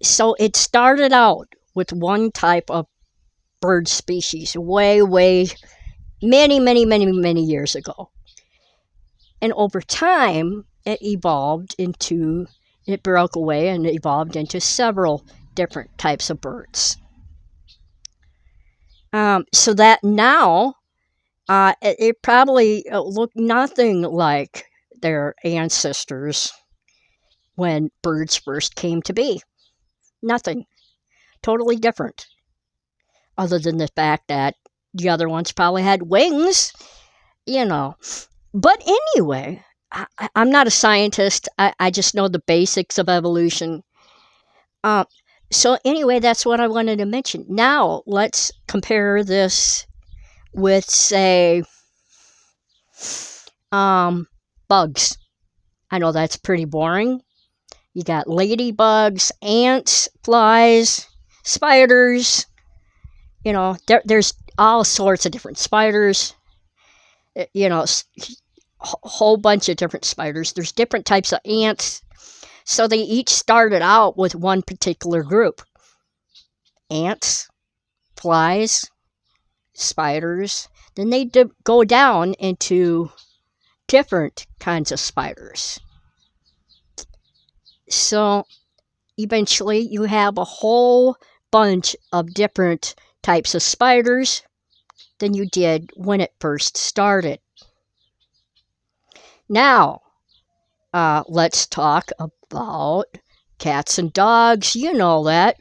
So it started out with one type of bird species way, way, many years ago. And over time, it broke away and evolved into several different types of birds. So that now, it probably looked nothing like their ancestors when birds first came to be. Nothing. Totally different. Other than the fact that the other ones probably had wings, you know. But anyway, I'm not a scientist. I just know the basics of evolution. Uh, so anyway, that's what I wanted to mention. Now let's compare this with, say, bugs. I know that's pretty boring. You got ladybugs, ants, flies, spiders. There's all sorts of different spiders. Whole bunch of different spiders. There's different types of ants. So they each started out with one particular group. Ants, flies, spiders. Then they go down into different kinds of spiders. So eventually you have a whole bunch of different types of spiders than you did when it first started. Now, let's talk about cats and dogs. You know that.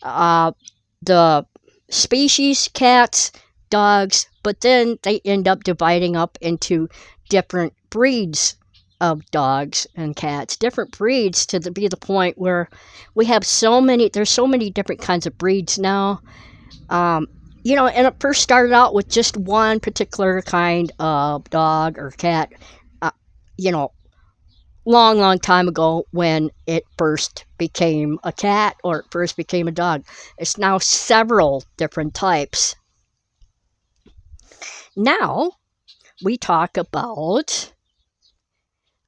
The species, cats, dogs, but then they end up dividing up into different breeds of dogs and cats, different breeds to be the point where we have there's so many different kinds of breeds now. And it first started out with just one particular kind of dog or cat, you know, long time ago when it first became a cat or it first became a dog. It's now several different types. Now we talk about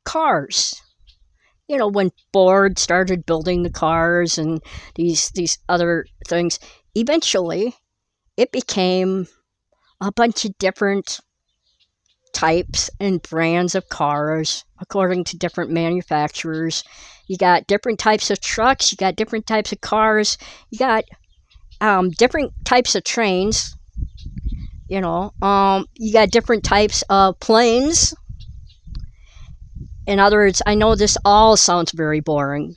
cars. When Ford started building the cars and these other things, eventually it became a bunch of different types and brands of cars according to different manufacturers. You got different types of trucks, you got different types of cars, you got different types of trains, you got different types of planes. In other words, I know this all sounds very boring,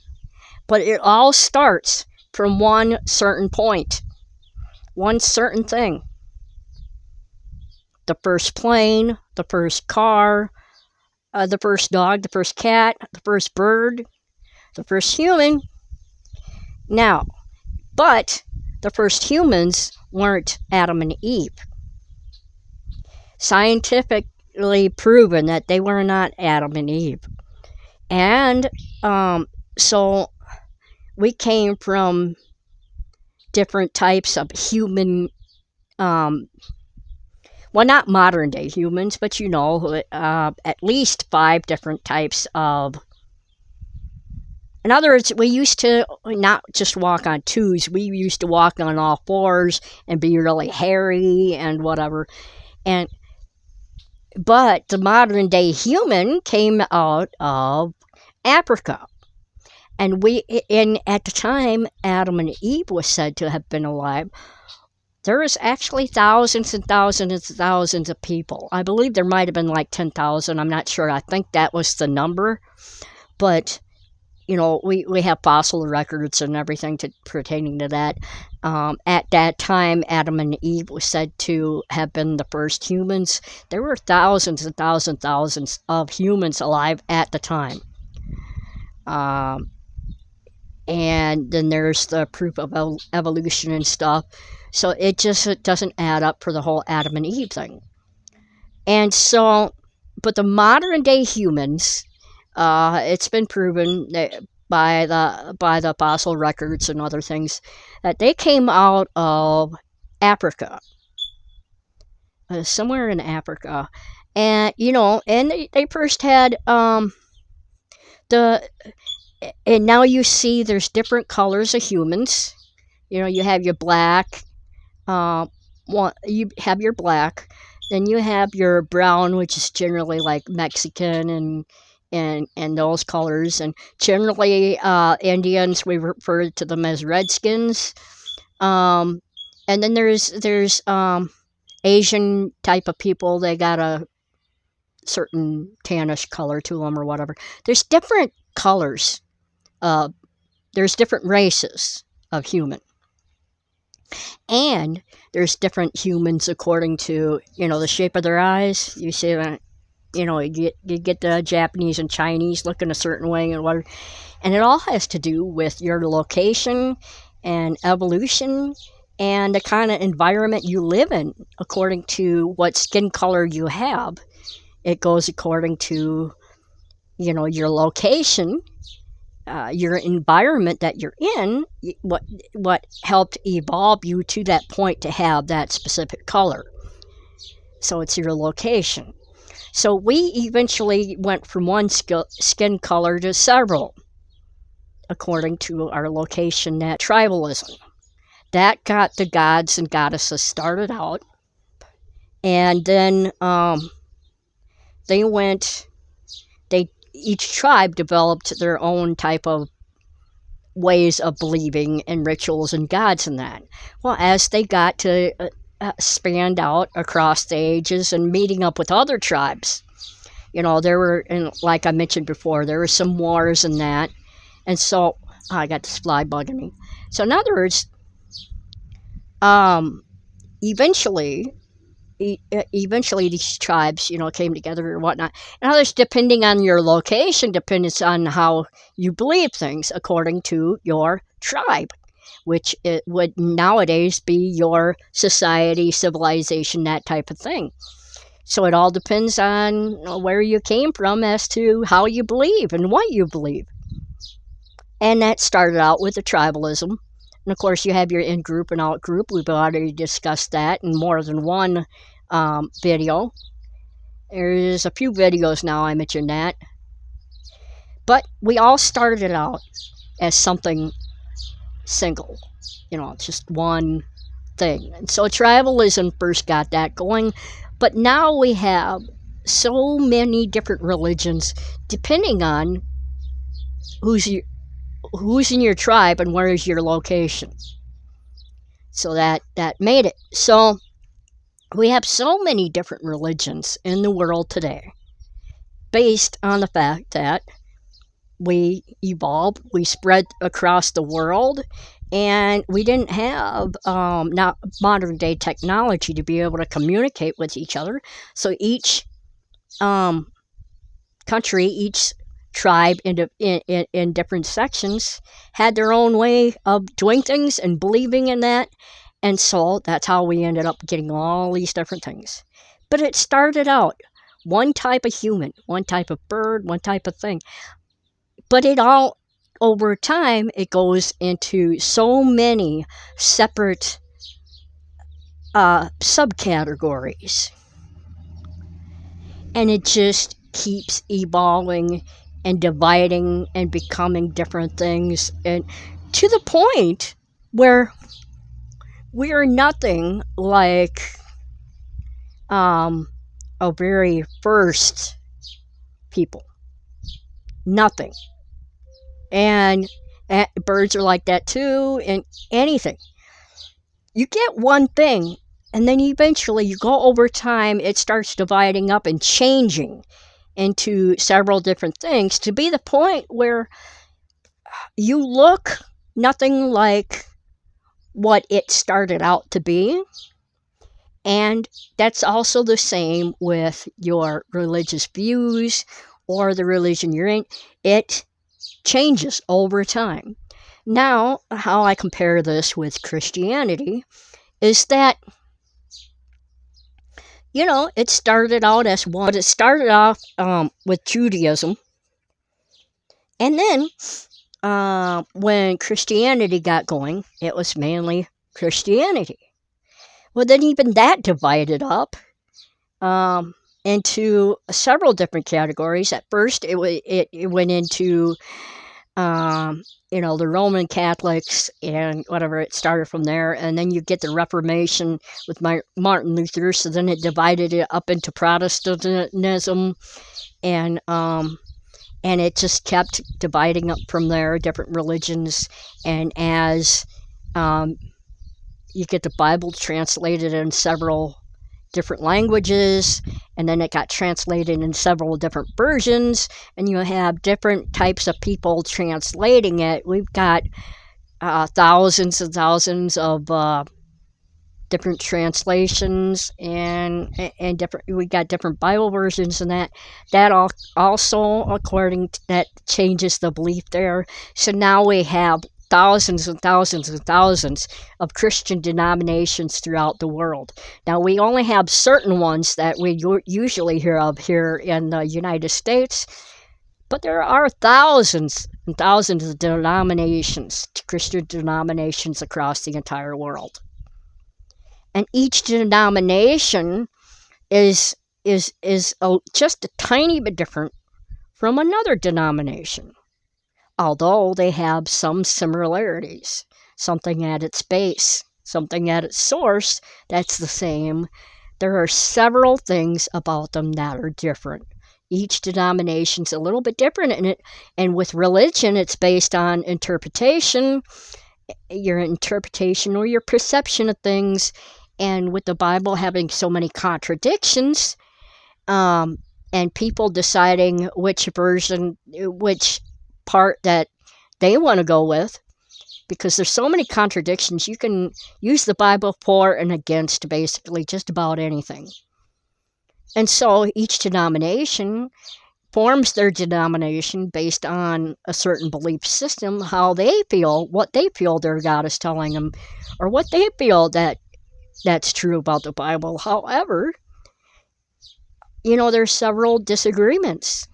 but it all starts from one certain point, one certain thing. The first plane, the first car, the first dog, the first cat, the first bird, the first human. Now, but the first humans weren't Adam and Eve. Scientifically proven that they were not Adam and Eve. And so we came from different types of human, well, not modern day humans, but at least 5 different types of. In other words, we used to not just walk on 2s, we used to walk on all 4s and be really hairy and whatever. But the modern day human came out of Africa. And at the time Adam and Eve was said to have been alive, there was actually thousands and thousands and thousands of people. I believe there might have been like 10,000. I'm not sure. I think that was the number. But, we have fossil records and everything pertaining to that. At that time, Adam and Eve was said to have been the first humans. There were thousands and thousands of humans alive at the time. And then there's the proof of evolution and stuff. So it doesn't add up for the whole Adam and Eve thing. And so, but the modern day humans, it's been proven that by the fossil records and other things that they came out of Africa, somewhere in Africa, and and they first had the and now you see there's different colors of humans. You know, you have your black, you have your black, then you have your brown, which is generally like Mexican and those colors, and generally Indians, we refer to them as redskins. Um, and then there's Asian type of people. They got a certain tannish color to them or whatever. There's different colors. Uh, there's different races of human, and there's different humans according to, you know, the shape of their eyes. You see that, you know, you get the Japanese and Chinese looking a certain way and whatever, and it all has to do with your location and evolution and the kind of environment you live in. According to what skin color you have, it goes according to, you know, your location, your environment that you're in, what helped evolve you to that point to have that specific color. So it's your location. So we eventually went from one skin color to several, according to our location. That tribalism that got the gods and goddesses started out, and then they went. They each tribe developed their own type of ways of believing and rituals and gods and that. Well, as they got to expand out across the ages and meeting up with other tribes, you know, there were, and like I mentioned before, there were some wars and that. And so, I got this fly bugging me. So, in other words, eventually, eventually these tribes, you know, came together or whatnot. And others, depending on your location, depends on how you believe things according to your tribe, which it would nowadays be your society, civilization, that type of thing. So it all depends on where you came from as to how you believe and what you believe. And that started out with the tribalism. And of course, you have your in group and out group. We've already discussed that in more than one video. There's a few videos now I mentioned that. But we all started out as something single, you know, just one thing. And so tribalism first got that going. But now we have so many different religions depending on who's in your tribe and where is your location. So that made it. So we have so many different religions in the world today based on the fact that we evolved, we spread across the world, and we didn't have not modern day technology to be able to communicate with each other. So each country, each tribe in different sections had their own way of doing things and believing in that. And so that's how we ended up getting all these different things. But it started out one type of human, one type of bird, one type of thing. But it all, over time, it goes into so many separate subcategories. And it just keeps evolving and dividing and becoming different things. And to the point where we are nothing like a very first people. Nothing. And birds are like that too, and anything. You get one thing, and then eventually you go over time, it starts dividing up and changing into several different things to be the point where you look nothing like what it started out to be. And that's also the same with your religious views or the religion you're in. It changes over time. Now, how I compare this with Christianity is that, you know, it started out as one, but it started off with Judaism. And then when Christianity got going, it was mainly Christianity. Well, then even that divided up into several different categories. At first, it went into the Roman Catholics and whatever, it started from there. And then you get the Reformation with Martin Luther. So then it divided it up into Protestantism, and it just kept dividing up from there, different religions. And as you get the Bible translated in several different languages, and then it got translated in several different versions, and you have different types of people translating it. We've got thousands and thousands of different translations, and different. We got different Bible versions, and that also, according to that, changes the belief there. So now we have thousands and thousands and thousands of Christian denominations throughout the world. Now, we only have certain ones that we usually hear of here in the United States, but there are thousands and thousands of denominations, Christian denominations across the entire world. And each denomination is just a tiny bit different from another denomination, although they have some similarities, something at its base, something at its source that's the same. There are several things about them that are different. Each denomination's a little bit different in it, and with religion, it's based on interpretation, your interpretation or your perception of things, and with the Bible having so many contradictions, and people deciding which version, which part that they want to go with, because there's so many contradictions. You can use the Bible for and against basically just about anything. And so each denomination forms their denomination based on a certain belief system, how they feel, what they feel their God is telling them, or what they feel that's true about the Bible. However, there's several disagreements.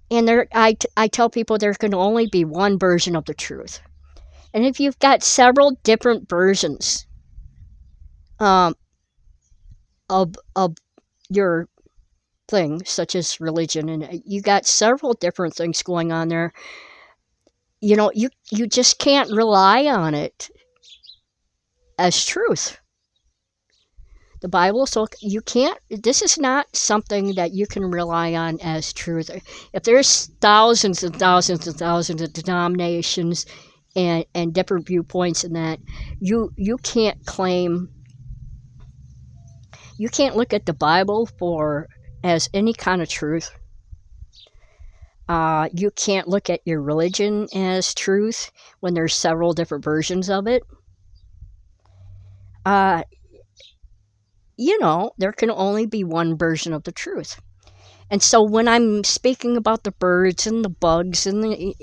And I tell people there can only be one version of the truth. And if you've got several different versions of your thing, such as religion, and you got several different things going on there, you just can't rely on it as truth. The Bible, so you can't, this is not something that you can rely on as truth. If there's thousands and thousands and thousands of denominations and different viewpoints in that, you can't claim, you can't look at the Bible as any kind of truth. You can't look at your religion as truth when there's several different versions of it. There can only be one version of the truth. And so when I'm speaking about the birds and the bugs and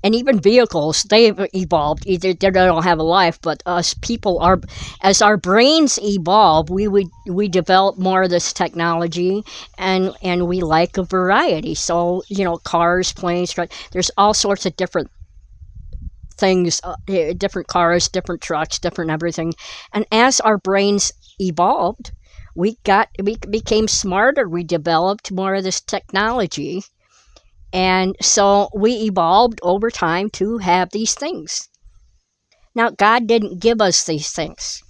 even vehicles, they've evolved. Either they don't have a life, but us people are, as our brains evolve, we develop more of this technology, and we like a variety. So, cars, planes, there's all sorts of different things, different cars, different trucks, different everything. And as our brains evolved, we became smarter. We developed more of this technology, and so we evolved over time to have these things. Now, God didn't give us these things.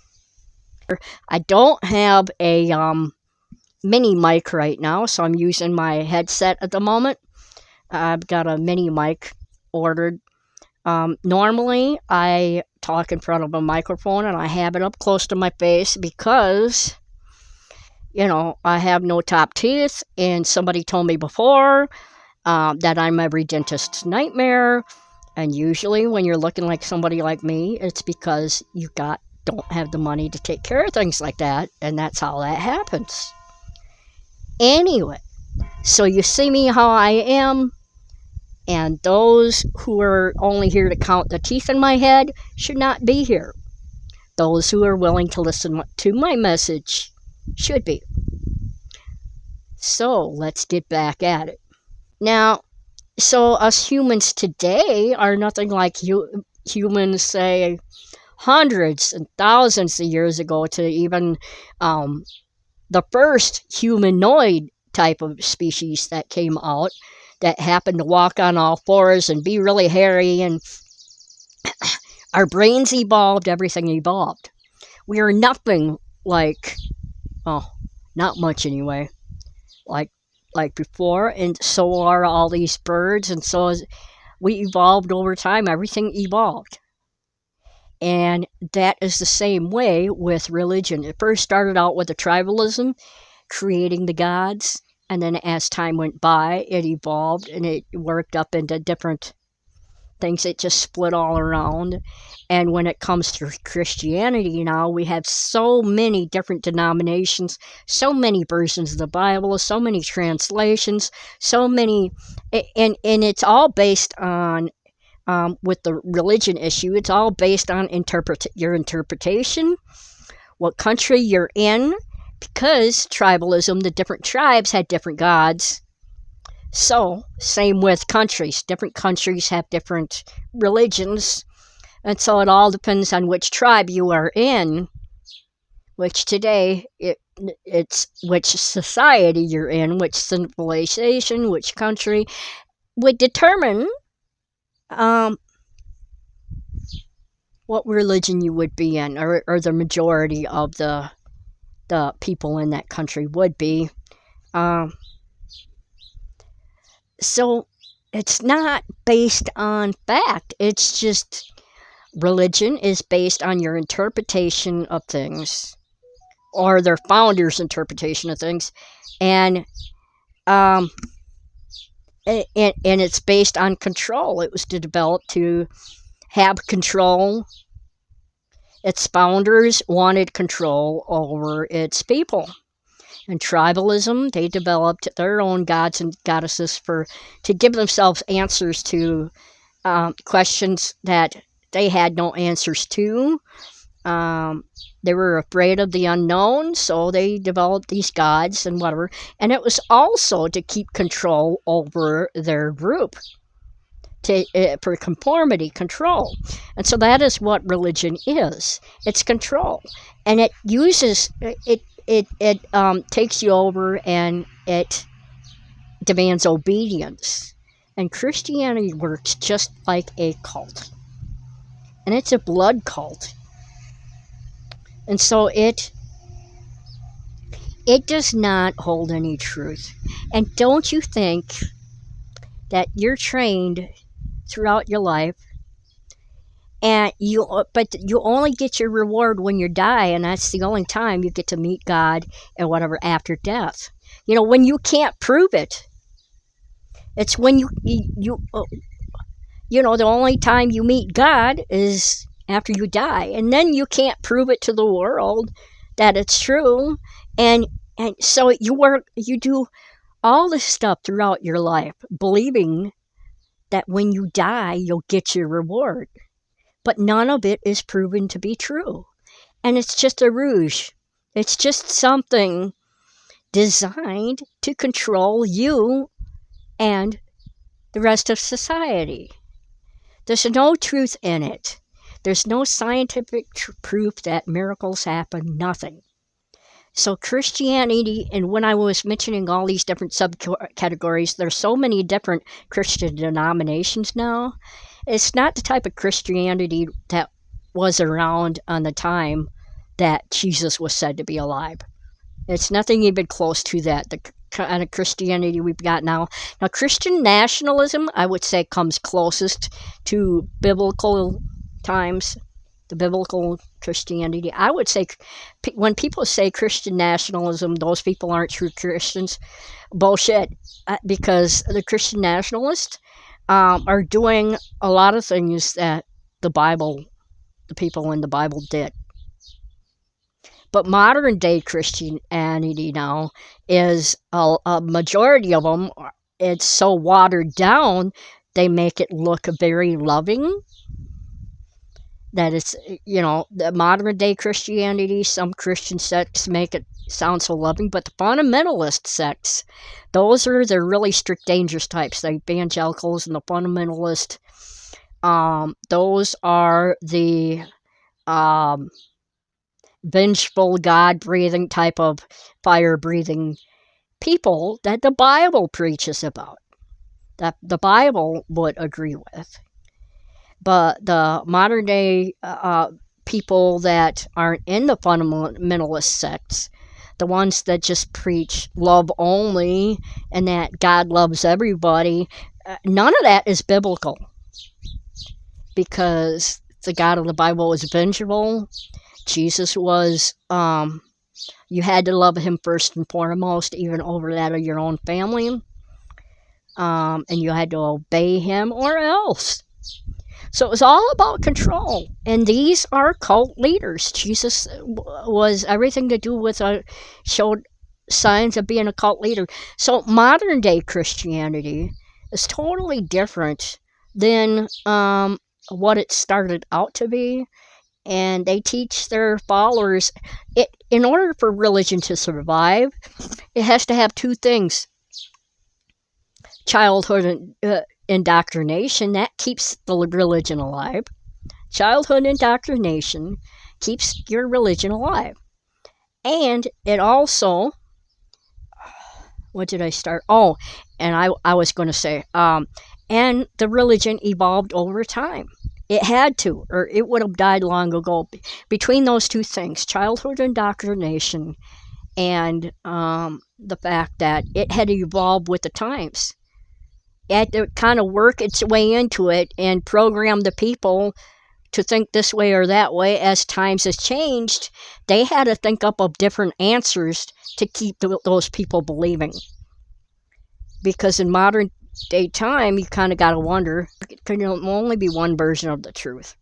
I don't have a mini mic right now, so I'm using my headset at the moment. I've got a mini mic ordered. Normally, I talk in front of a microphone, and I have it up close to my face because I have no top teeth, and somebody told me before that I'm every dentist's nightmare. And usually when you're looking like somebody like me, it's because you don't have the money to take care of things like that, and that's how that happens. Anyway, so you see me how I am, and those who are only here to count the teeth in my head should not be here. Those who are willing to listen to my message should be. So let's get back at it. Now, so us humans today are nothing like humans, say, hundreds and thousands of years ago, to even the first humanoid type of species that came out. that happen to walk on all fours and be really hairy, and our brains evolved, everything evolved. We are nothing like, well, not much anyway, like before, and so are all these birds, and so is, we evolved over time. Everything evolved. And that is the same way with religion. It first started out with the tribalism, creating the gods, and then as time went by, it evolved and it worked up into different things. It just split all around. And when it comes to Christianity now, we have so many different denominations, so many versions of the Bible, so many translations, so many, and it's all based on, with the religion issue, it's all based on your interpretation, what country you're in, because tribalism, the different tribes had different gods. So, same with countries. Different countries have different religions. And so it all depends on which tribe you are in, which today, it's which society you're in, which civilization, which country, would determine what religion you would be in, or the majority of the people in that country would be. So it's not based on fact. It's just religion is based on your interpretation of things, or their founder's interpretation of things, and it's based on control. It was developed to have control. Its founders wanted control over its people. And tribalism, they developed their own gods and goddesses to give themselves answers to questions that they had no answers to. They were afraid of the unknown, so they developed these gods and whatever. And it was also to keep control over their group, for conformity, control. And so that is what religion is. It's control. And it uses, it takes you over, and it demands obedience. And Christianity works just like a cult. And it's a blood cult. And so it does not hold any truth. And don't you think that you're trained throughout your life, but you only get your reward when you die, and that's the only time you get to meet God and whatever after death. When you can't prove it, it's when the only time you meet God is after you die, and then you can't prove it to the world that it's true, and so you do all this stuff throughout your life, believing that when you die, you'll get your reward. But none of it is proven to be true. And it's just a ruse. It's just something designed to control you and the rest of society. There's no truth in it. There's no scientific proof that miracles happen, nothing. So Christianity, and when I was mentioning all these different subcategories, there's so many different Christian denominations now. It's not the type of Christianity that was around on the time that Jesus was said to be alive. It's nothing even close to that, the kind of Christianity we've got now. Now, Christian nationalism, I would say, comes closest to biblical times, the biblical Christianity. I would say when people say Christian nationalism, those people aren't true Christians. Bullshit. Because the Christian nationalists are doing a lot of things that the people in the Bible did. But modern day Christianity now is a majority of them, it's so watered down, they make it look very loving. That it's, the modern day Christianity, some Christian sects make it sound so loving, but the fundamentalist sects, those are the really strict, dangerous types, the evangelicals and the fundamentalists. Those are the vengeful, God-breathing type of fire-breathing people that the Bible preaches about. that the Bible would agree with. But the modern day people that aren't in the fundamentalist sects, the ones that just preach love only and that God loves everybody, none of that is biblical, because the God of the Bible was vengeful. Jesus was, you had to love him first and foremost, even over that of your own family. And you had to obey him or else. So it was all about control. And these are cult leaders. Jesus was everything to do with, showed signs of being a cult leader. So modern day Christianity is totally different than what it started out to be. And they teach their followers, in order for religion to survive, it has to have two things: childhood indoctrination, that keeps the religion alive. Childhood indoctrination keeps your religion alive. And it also, what did I start? Oh, and I was going to say, and the religion evolved over time. It had to, or it would have died long ago. Between those two things, childhood indoctrination and the fact that it had evolved with the times. It had to kind of work its way into it and program the people to think this way or that way. As times has changed, they had to think up of different answers to keep those people believing. Because in modern day time, you kind of got to wonder, it can only be one version of the truth.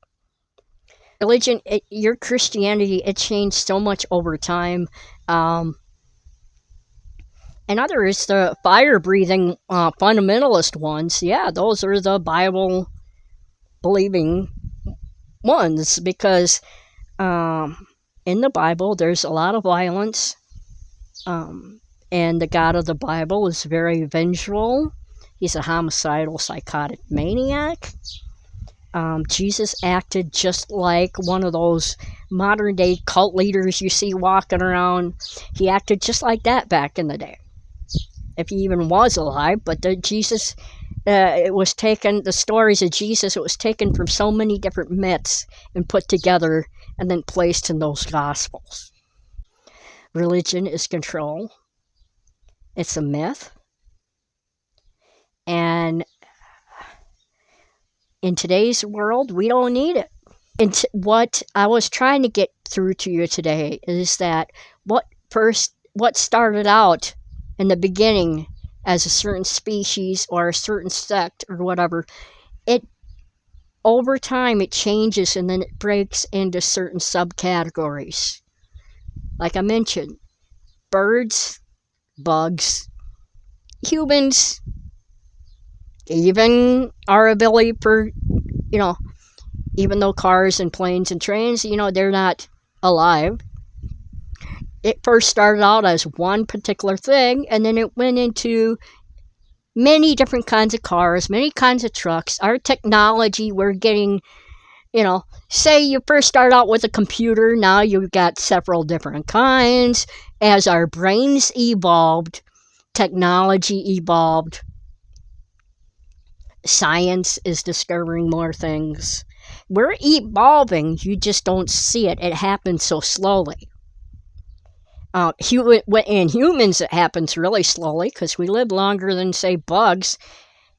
Religion, your Christianity, it changed so much over time. And others, the fire-breathing fundamentalist ones, yeah, those are the Bible-believing ones, because in the Bible there's a lot of violence, and the God of the Bible is very vengeful. He's a homicidal, psychotic maniac. Jesus acted just like one of those modern day cult leaders you see walking around. He acted just like that back in the day, if he even was alive. But Jesus, it was taken, the stories of Jesus, it was taken from so many different myths and put together and then placed in those gospels. Religion is control. It's a myth. And in today's world, we don't need it. And what I was trying to get through to you today is that what started out in the beginning as a certain species or a certain sect or whatever, it over time it changes and then it breaks into certain subcategories. Like I mentioned, birds, bugs, humans, even our ability for, even though cars and planes and trains, they're not alive. It first started out as one particular thing, and then it went into many different kinds of cars, many kinds of trucks. Our technology, we're getting, say you first start out with a computer, now you've got several different kinds. As our brains evolved, technology evolved, science is discovering more things. We're evolving, you just don't see it. It happens so slowly. In humans, it happens really slowly because we live longer than, say, bugs.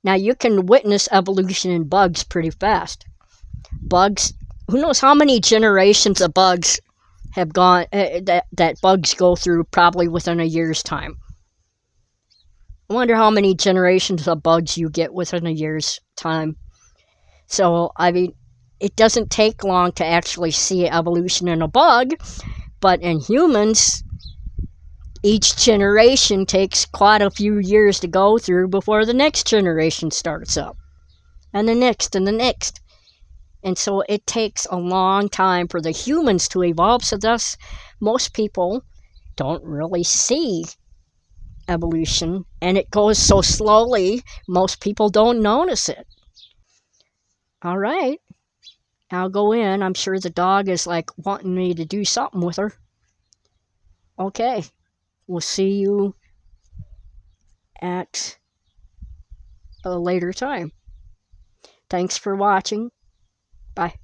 Now, you can witness evolution in bugs pretty fast. Bugs, who knows how many generations of bugs have gone, that bugs go through probably within a year's time. I wonder how many generations of bugs you get within a year's time. So, I mean, it doesn't take long to actually see evolution in a bug, but in humans, each generation takes quite a few years to go through before the next generation starts up, and the next, and the next. And so it takes a long time for the humans to evolve, so thus most people don't really see evolution, and it goes so slowly, most people don't notice it. All right, I'll go in. I'm sure the dog is like wanting me to do something with her. Okay, we'll see you at a later time. Thanks for watching. Bye.